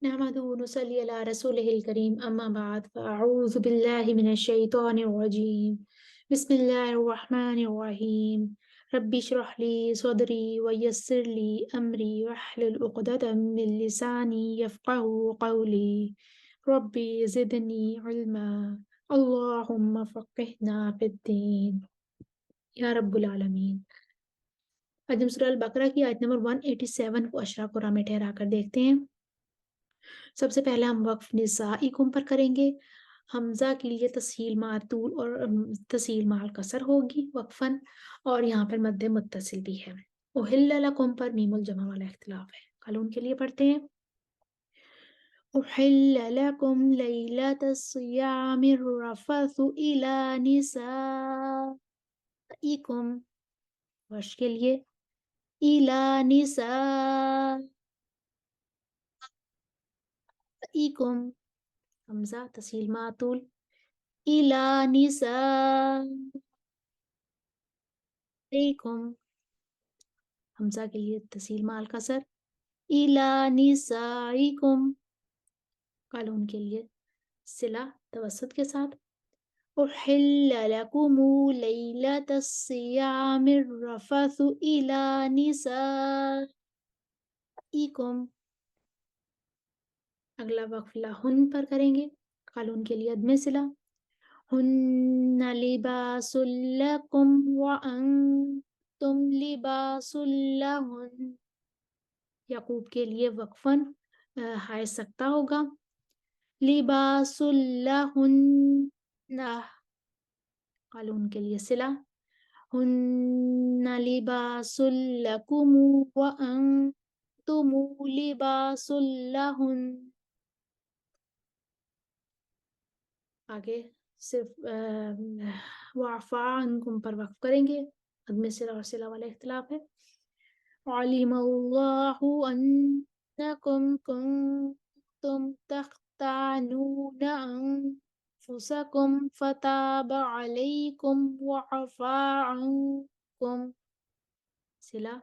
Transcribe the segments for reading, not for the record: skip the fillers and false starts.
نحمده ونصلي على رسوله الكريم أما بعد فأعوذ بالله من الشيطان الرجيم بسم الله الرحمن الرحيم ربي اشرح لي صدري ويسر لي أمري واحلل عقدة من لساني يفقه قولي ربي زدني علما اللهم فقهنا في الدين या रब्बुल आलमीन। आज हम सूरह अल बकरा की आयत नंबर 187 को अशरा कुरान में ठहरा कर देखते हैं। सबसे पहले हम वक्फ निसाइकुम पर करेंगे। हमजा के लिए तस्हील मातूल और तस्हील माल कसर होगी वक्फन, और यहाँ पर मद्दे मुत्तसिल भी है। उहिल्ल लकुम पर मीमुल जमा वाला इख्तिलाफ है। कानून के लिए पढ़ते हैं उहिल्ल लकुम लैलतस सियामिर रफसु इला निसाइकुम। वर्ष के लिए इला निसाइकुम, हमजा तस्हील मातूल इला निसाइकुम, हमजा के लिए तस्हील माल कसर इला निसाइकुम। कानून के लिए सिला तवसत के साथ उहिल्ल लकुमु लैलतस सियामिर रफसु इला निसाइकुम। अगला वक्फ लहुन पर करेंगे। कानून के लिए अदमे सिला हुन्ना लिबासुल लकुम व अंतुम लिबासुल लहुन। याकूब के लिए वक्फन हाय सकता होगा लिबासुल लहुन्ना। कानून के लिए सिला हुन्ना लिबासुल लकुम व अंतुम लिबासुल लहुन। आगे सिर्फ वाफा अंकुम पर वक्फ करेंगे। अदमे सिला और सिला वाला इख्तिलाफ है। अलिमल्लाहु अन्नकुम कुंतुम तख्तानून अनफुसकुम फताब अलैकुम वअफा अन्कुम। सिला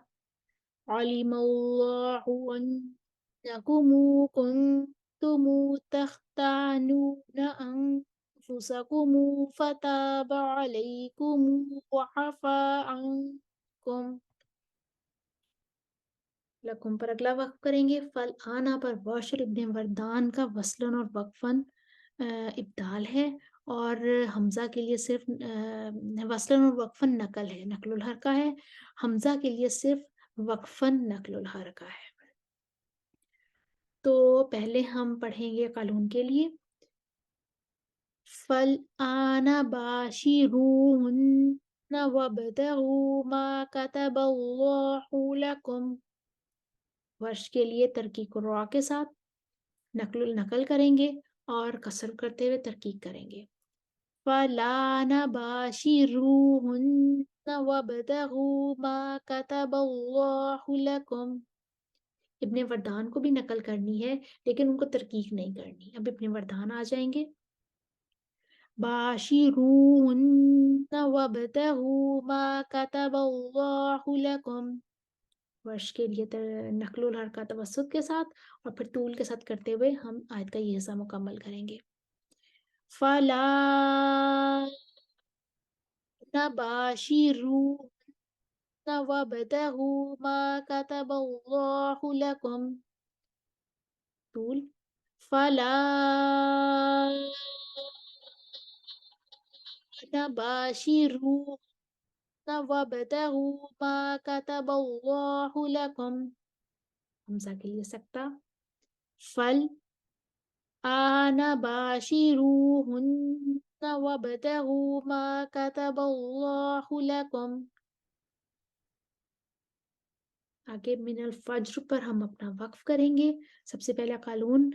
अलिमल्लाहु अन्नकुम कुंतुम तख्तानून अनफुसकुम फताब अलैकुम वअफा अन्कुम। लकुम पर अगला वक्फ करेंगे। फल आना पर वाशर इब्न वरदान का वसलन और वक्फन इब्दाल है, और हमजा के लिए सिर्फ वसलन और वक्फन नकल है, नकलुल हरका है। हमजा के लिए सिर्फ वक्फन नकलुल हरका है। तो पहले हम पढ़ेंगे कानून के लिए फल आना बाशिरूहुन्ना वब्तगू मा कतबल्लाहु लकुम। वर्ष के लिए तरकीक रा के साथ नकल करेंगे और कसर करते हुए तरकीक करेंगे। फला नबाशिरूहुन्ना वब्तगू मा कतबल्लाहु लकुम। इब्ने वरदान को भी नकल करनी है, लेकिन उनको तरकीक नहीं करनी। अब इब्ने वरदान आ जाएंगे। बाशिरूहुन्ना वब्तगू मा कतबल्लाहु लकुम। वर्ष के लिए नकलुल हरका तवस्सुत के साथ और फिर तूल के साथ करते हुए हम आयत का ये हिस्सा मुकम्मल करेंगे। फला नबाशिरूहुन्ना वब्तगू मा कतबल्लाहु लकुम। तूल फला नबाशिरूहुन्ना वब्तगू मा कतबल्लाहु लकुम। हमजा के लिए सकता फल आना बाशिरूहुन्ना वब्तगू मा कतबल्लाहु लकुम। आगे मिनल फज्र पर हम अपना वक्फ करेंगे। सबसे पहला कानून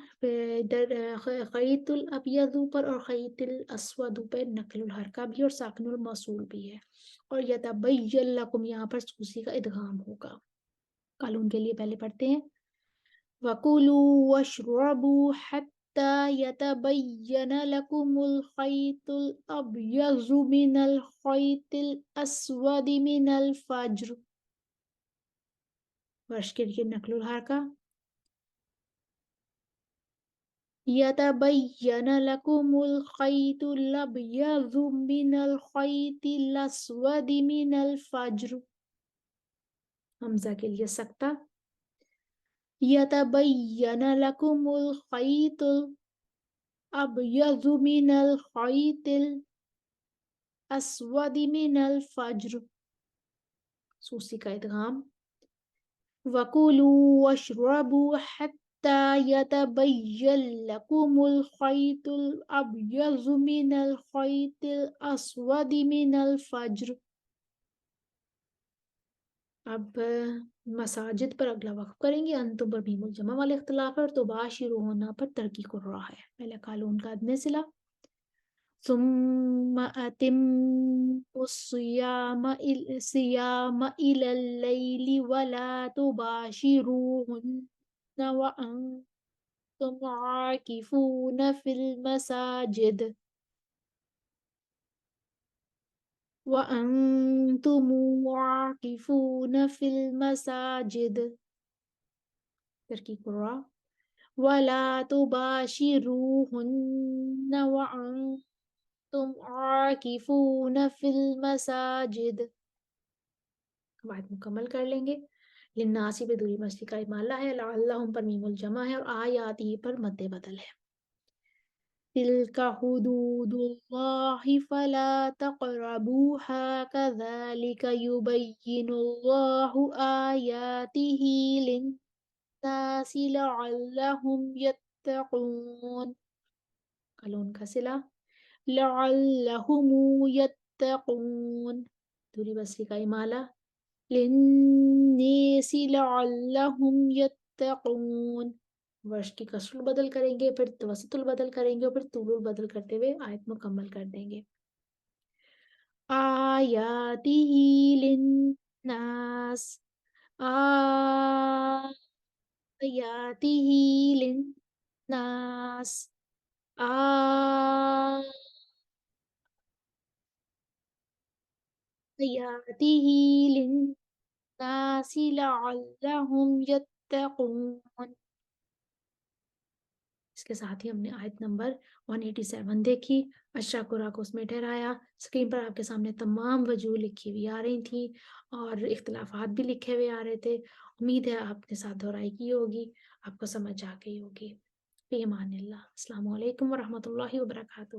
खयीतुल अबयदु पर और खयीतुल अस्वदु पर नकलुल हरका भी और साकिनुल मौसूल भी है, और यतबय्यन लकुम यहाँ पर सूसी का इदगाम होगा। कानून के लिए पहले पढ़ते हैं वकुलू वशरबू हत्ता यतबय्यन लकुमुल खयीतुल अबयज़ु मिनल खयीतिल अस्वदि मिनल फज्र। वर्ष के लिए नकलुल हरका يتبين لكم الخيط الأبيض من الخيط الأسود من الفجر. حمزہ کے لیے سکتہ. يتبين لكم الخيط الأبيض من الخيط الأسود من الفجر. سوسی کا ادغام. وَكُلُوا وَاشْرَبُوا حَتَّى يَتَبَيَّنَ لَكُمُ الْخَيْطُ الْأَبْيَضُ مِنَ الْخَيْطِ الْأَسْوَدِ مِنَ الْفَجْرِ. اب مساجد پر اگلا وقف کریں گے. انتم پر میم الجمع والے اختلاف ہے اور تباشرون پر ترقیق الراء ہے. پہلے قالون کا ادنے صلہ. ثم أتموا الصيام إلى الليل ولا تباشروهن وأنتم عاكفون في المساجد تركيب الراء. ولا تباشروهن وأنتم عاكفون في المساجد. بعد مکمل کر لیں گے. للناسی پہ دوری مسجد کا امالہ ہے. لعلہم پر میم الجمع ہے اور آیاتی پر مد بدل ہے. تلک حدود اللہ فلا تقربوها كذلك يبين الله آیاته للناس لعلہم یتقون. قلون کا صلہ. لعلہم یتقون. دوری بصری کا امالہ. للناس لعلہم یتقون. ورش کی کسر بدل کریں گے، پھر توسط البدل کریں گے اور پھر طول البدل کرتے ہوئے آیت مکمل کر دیں گے. آیاتہ للناس. آیاتہ للناس. آیاتہ للناس لعلہم یتقون. اس کے ساتھ ہی ہم نے آیت نمبر 187 دیکھی. اشراقرا کو اس میں ٹھہرایا. اسکرین پر آپ کے سامنے تمام وجوہ لکھی ہوئی آ رہی تھیں اور اختلافات بھی لکھے ہوئے آ رہے تھے. امید ہے آپ نے ساتھ دہرائی کی ہوگی، آپ کو سمجھ آ گئی ہوگی. فی امان اللہ. السلام علیکم ورحمۃ اللہ وبرکاتہ.